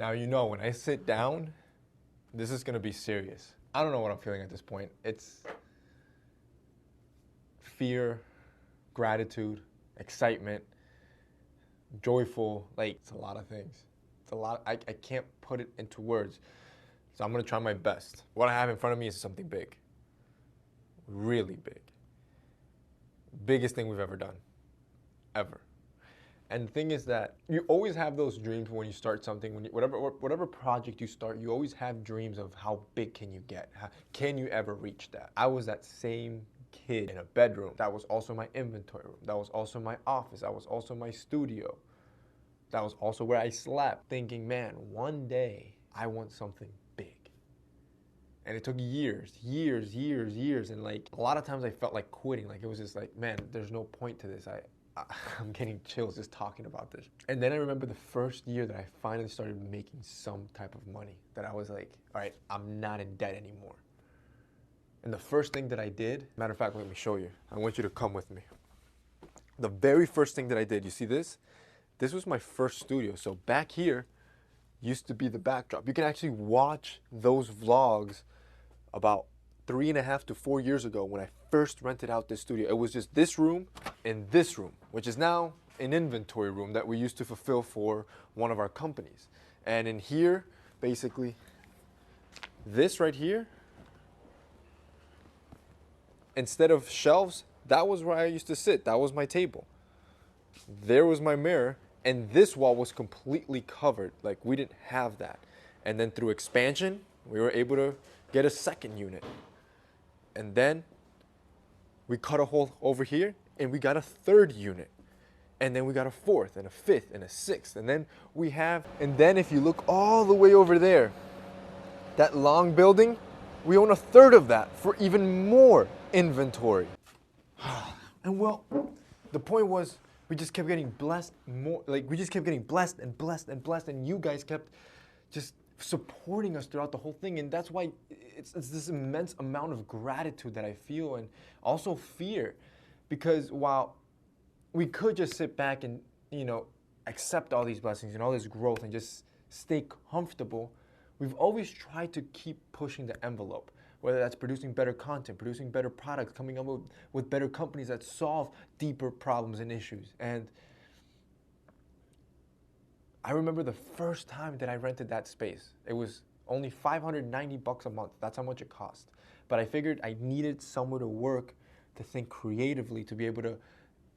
Now, you know, when I sit down, this is gonna be serious. I don't know what I'm feeling at this point. It's fear, gratitude, excitement, joyful, like it's a lot of things. It's a lot, I can't put it into words. So I'm gonna try my best. What I have in front of me is something big, really big. Biggest thing we've ever done, ever. And the thing is that you always have those dreams when you start something, when you, whatever project you start, you always have dreams of how big can you get? Can you ever reach that? I was that same kid in a bedroom. That was also my inventory room. That was also my office. That was also my studio. That was also where I slept, thinking, man, one day I want something big. And it took years, and like a lot of times I felt like quitting. Like it was just like, man, there's no point to this. I'm getting chills just talking about this. And then I remember the first year that I finally started making some type of money, that I was like, all right, I'm not in debt anymore. And the first thing that I did, matter of fact, let me show you. I want you to come with me. The very first thing that I did, you see this? This was my first studio. So back here used to be the backdrop. You can actually watch those vlogs about 3.5 to 4 years ago when I first rented out this studio. It was just this room and this room, which is now an inventory room that we used to fulfill for one of our companies. And in here, basically, this right here, instead of shelves, that was where I used to sit. That was my table. There was my mirror, and this wall was completely covered. Like, we didn't have that. And then through expansion, we were able to get a second unit. And then we cut a hole over here and we got a third unit. And then we got a fourth and a fifth and a sixth. And then if you look all the way over there, that long building, we own a third of that for even more inventory. And well, the point was, we just kept getting blessed more. Like, we just kept getting blessed and blessed and blessed. And you guys kept just supporting us throughout the whole thing. And that's why it's this immense amount of gratitude that I feel, and also fear, because while we could just sit back and, you know, accept all these blessings and all this growth and just stay comfortable, we've always tried to keep pushing the envelope, whether that's producing better content, producing better products, coming up with better companies that solve deeper problems and issues. And I remember the first time that I rented that space. It was only $590 a month. That's how much it cost. But I figured I needed somewhere to work, to think creatively, to be able to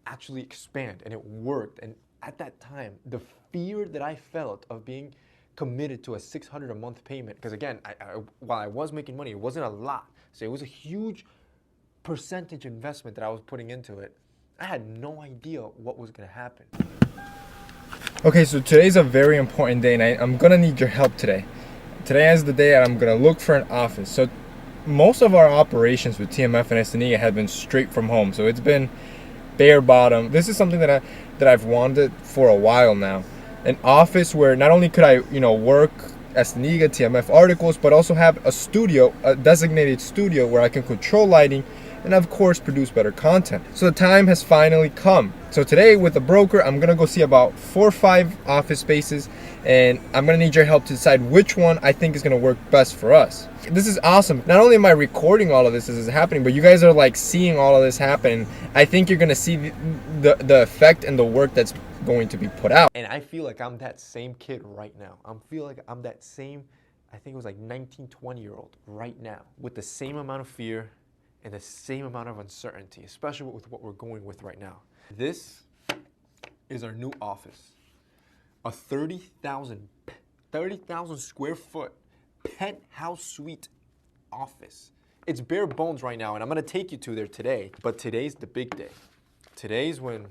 actually expand, and it worked. And at that time, the fear that I felt of being committed to a $600 a month payment, because again, while I was making money, it wasn't a lot. So it was a huge percentage investment that I was putting into it. I had no idea what was gonna happen. Okay, so today's a very important day, and I'm gonna need your help today. Today is the day that I'm gonna look for an office. So most of our operations with TMF and Estaniga have been straight from home. So it's been bare bottom. This is something that I've wanted for a while now. An office where not only could I, work Estaniga, TMF articles, but also have a studio, a designated studio where I can control lighting and of course produce better content. So the time has finally come. So today with a broker, I'm gonna go see about 4 or 5 office spaces, and I'm gonna need your help to decide which one I think is gonna work best for us. This is awesome. Not only am I recording all of this as it's happening, but you guys are like seeing all of this happen. I think you're gonna see the effect and the work that's going to be put out. And I feel like I'm that same kid right now. I feel like I'm that same, I think it was like 19, 20-year-old right now, with the same amount of fear and the same amount of uncertainty, especially with what we're going with right now. This is our new office. A 30,000 square foot penthouse suite office. It's bare bones right now, and I'm gonna take you to there today. But today's the big day. Today's when,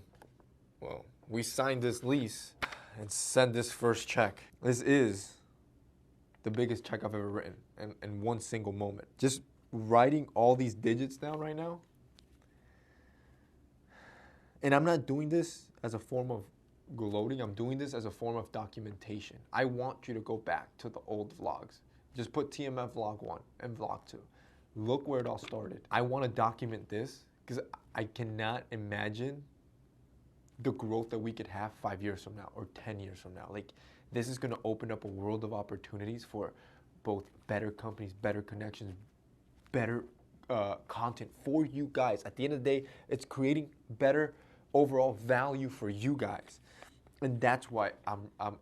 well, we sign this lease and send this first check. This is the biggest check I've ever written in one single moment. Just writing all these digits down right now. And I'm not doing this as a form of gloating. I'm doing this as a form of documentation. I want you to go back to the old vlogs. Just put TMF vlog 1 and vlog 2. Look where it all started. I want to document this because I cannot imagine the growth that we could have 5 years from now or 10 years from now. Like, This is going to open up a world of opportunities for both better companies, better connections, better content for you guys. At the end of the day, it's creating better overall value for you guys. And that's why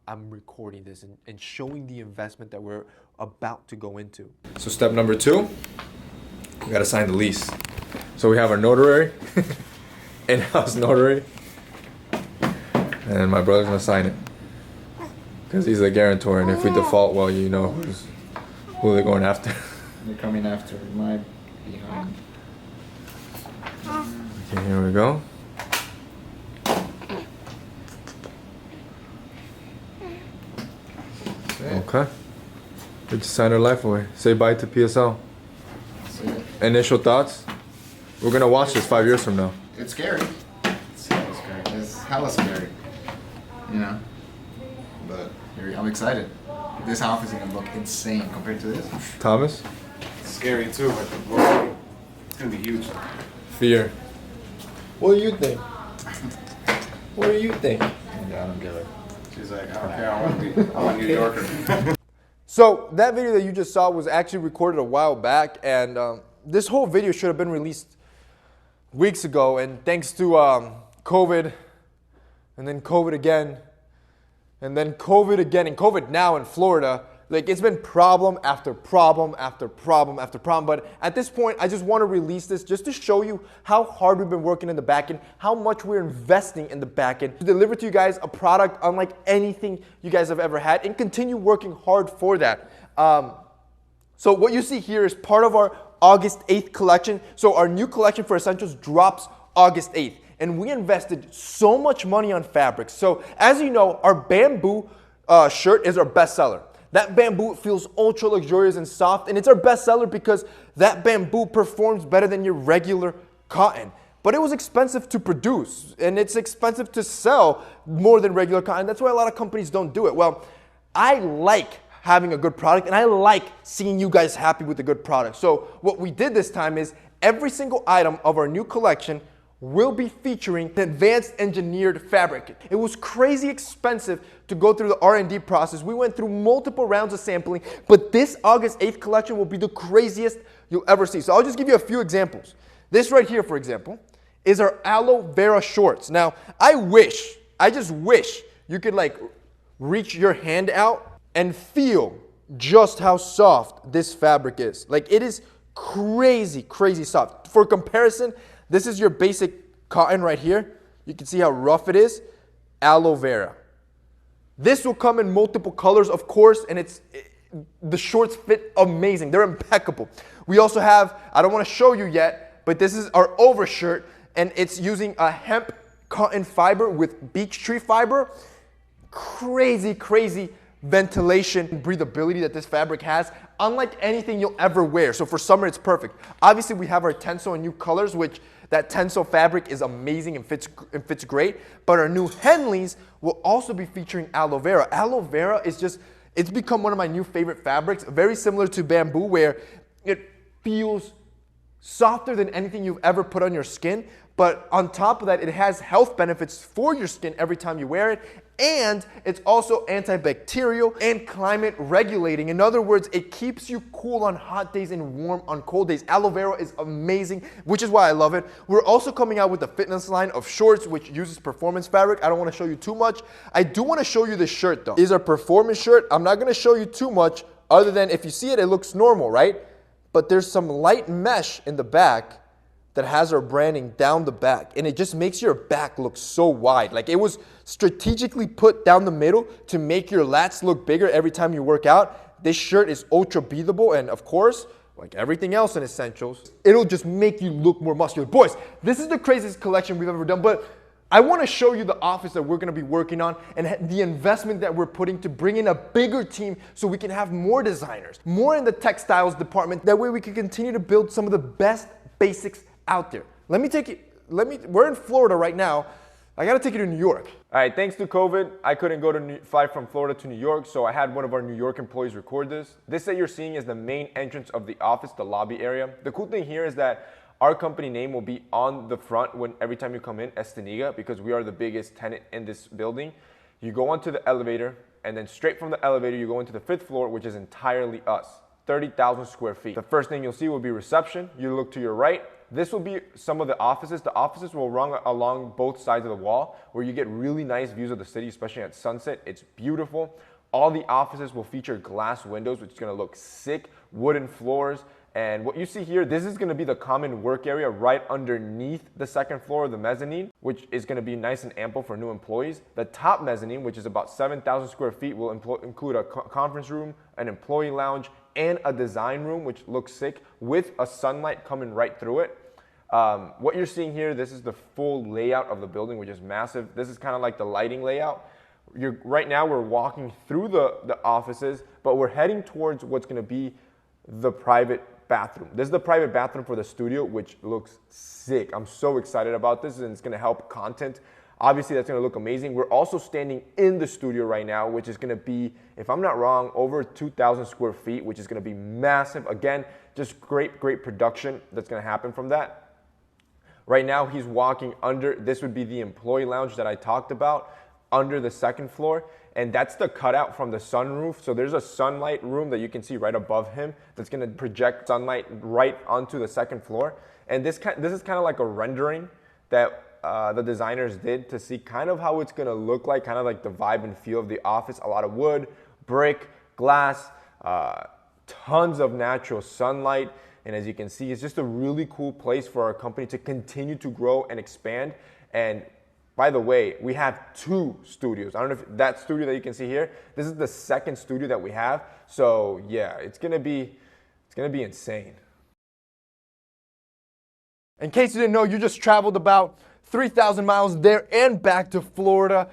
I'm recording this and showing the investment that we're about to go into. So step number 2, we gotta sign the lease. So we have our notary, in-house notary, and my brother's gonna sign it. Because he's the guarantor, and if we default, well, you know who they're going after. They're coming after my behind. Okay, here we go. Okay. We just signed our life away. Say bye to PSL. Initial thoughts? We're gonna watch this 5 years from now. It's scary. It's hella scary. It's hella scary. You know? But I'm excited. This office is gonna look insane compared to this. Thomas? It's scary too, but it's gonna be huge. Fear. What do you think? What do you think? Yeah, I don't get it. She's like, I don't care, I want New Yorker. So that video that you just saw was actually recorded a while back, and this whole video should have been released weeks ago, and thanks to COVID, and then COVID again, and then COVID again, and COVID now in Florida, like it's been problem after problem after problem after problem. But at this point, I just want to release this just to show you how hard we've been working in the back end, how much we're investing in the back end to deliver to you guys a product unlike anything you guys have ever had, and continue working hard for that. So what you see here is part of our August 8th collection. So our new collection for Essentials drops August 8th. And we invested so much money on fabrics. So as you know, our bamboo shirt is our best seller. That bamboo feels ultra luxurious and soft, and it's our best seller because that bamboo performs better than your regular cotton. But it was expensive to produce, and it's expensive to sell more than regular cotton. That's why a lot of companies don't do it. Well, I like having a good product, and I like seeing you guys happy with a good product. So what we did this time is every single item of our new collection will be featuring the advanced engineered fabric. It was crazy expensive to go through the R&D process. We went through multiple rounds of sampling, but this August 8th collection will be the craziest you'll ever see. So I'll just give you a few examples. This right here, for example, is our aloe vera shorts. Now, I just wish you could like reach your hand out and feel just how soft this fabric is. Like it is crazy, crazy soft. For comparison, this is your basic cotton right here. You can see how rough it is. Aloe vera. This will come in multiple colors, of course, and the shorts fit amazing. They're impeccable. We also have, I don't want to show you yet, but this is our overshirt, and it's using a hemp cotton fiber with beech tree fiber. Crazy, crazy ventilation and breathability that this fabric has, unlike anything you'll ever wear. So for summer, it's perfect. Obviously, we have our Tencel and new colors, which that Tencel fabric is amazing and fits great. But our new Henleys will also be featuring aloe vera. Aloe vera is just, it's become one of my new favorite fabrics, very similar to bamboo, where it feels softer than anything you've ever put on your skin. But on top of that, it has health benefits for your skin every time you wear it. And it's also antibacterial and climate regulating. In other words, it keeps you cool on hot days and warm on cold days. Aloe vera is amazing, which is why I love it. We're also coming out with a fitness line of shorts, which uses performance fabric. I don't want to show you too much. I do want to show you this shirt though. This is our performance shirt. I'm not going to show you too much other than if you see it, it looks normal, right? But there's some light mesh in the back that has our branding down the back, and it just makes your back look so wide. Like it was strategically put down the middle to make your lats look bigger every time you work out. This shirt is ultra breathable, and of course, like everything else in Essentials, it'll just make you look more muscular. Boys, this is the craziest collection we've ever done, but I want to show you the office that we're going to be working on and the investment that we're putting to bring in a bigger team so we can have more designers, more in the textiles department. That way we can continue to build some of the best basics out there. We're in Florida right now. I gotta take you to New York. All right, thanks to COVID, I couldn't fly from Florida to New York, so I had one of our New York employees record this. This that you're seeing is the main entrance of the office, the lobby area. The cool thing here is that our company name will be on the front every time you come in, Estaniga, because we are the biggest tenant in this building. You go onto the elevator, And then straight from the elevator, you go into the 5th floor, which is entirely us, 30,000 square feet. The first thing you'll see will be reception. You look to your right. This will be some of the offices. The offices will run along both sides of the wall where you get really nice views of the city, especially at sunset. It's beautiful. All the offices will feature glass windows, which is gonna look sick, wooden floors. And what you see here, this is gonna be the common work area right underneath the 2nd floor of the mezzanine, which is gonna be nice and ample for new employees. The top mezzanine, which is about 7,000 square feet, will include a conference room, an employee lounge, and a design room, which looks sick, with a sunlight coming right through it. What you're seeing here, this is the full layout of the building, which is massive. This is kind of like the lighting layout. Right now we're walking through the offices, but we're heading towards what's gonna be the private bathroom. This is the private bathroom for the studio, which looks sick. I'm so excited about this, and it's gonna help content. Obviously, that's gonna look amazing. We're also standing in the studio right now, which is gonna be, if I'm not wrong, over 2,000 square feet, which is gonna be massive. Again, just great production that's gonna happen from that. Right now, he's walking under, this would be the employee lounge that I talked about, under the 2nd floor, and that's the cutout from the sunroof. So there's a sunlight room that you can see right above him that's gonna project sunlight right onto the 2nd floor. And this is kind of like a rendering that the designers did to see kind of how it's gonna look like, kind of like the vibe and feel of the office. A lot of wood, brick, glass, tons of natural sunlight. And as you can see, it's just a really cool place for our company to continue to grow and expand. And by the way, we have 2 studios. I don't know if that studio that you can see here, this is the 2nd studio that we have. So yeah, it's gonna be insane. In case you didn't know, you just traveled about 3,000 miles there and back to Florida.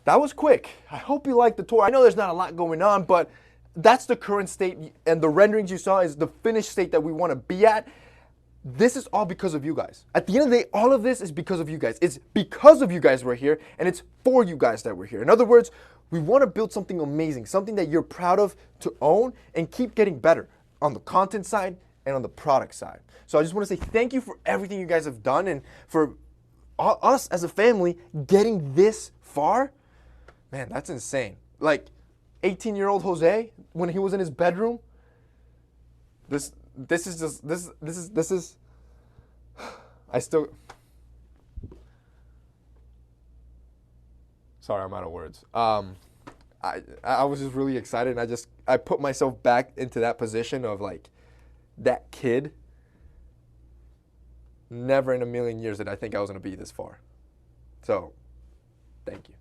That was quick. I hope you liked the tour. I know there's not a lot going on, but that's the current state, and the renderings you saw is the finished state that we want to be at. This is all because of you guys. At the end of the day, all of this is because of you guys. It's because of you guys we're here, and it's for you guys that we're here. In other words, we want to build something amazing, something that you're proud of to own and keep getting better on the content side and on the product side. So I just want to say thank you for everything you guys have done, and for us as a family getting this far. Man, that's insane. Like 18-year-old Jose, when he was in his bedroom, this is I still, sorry, I'm out of words. I was just really excited, and I put myself back into that position of like that kid. Never in a million years did I think I was gonna be this far. So, thank you.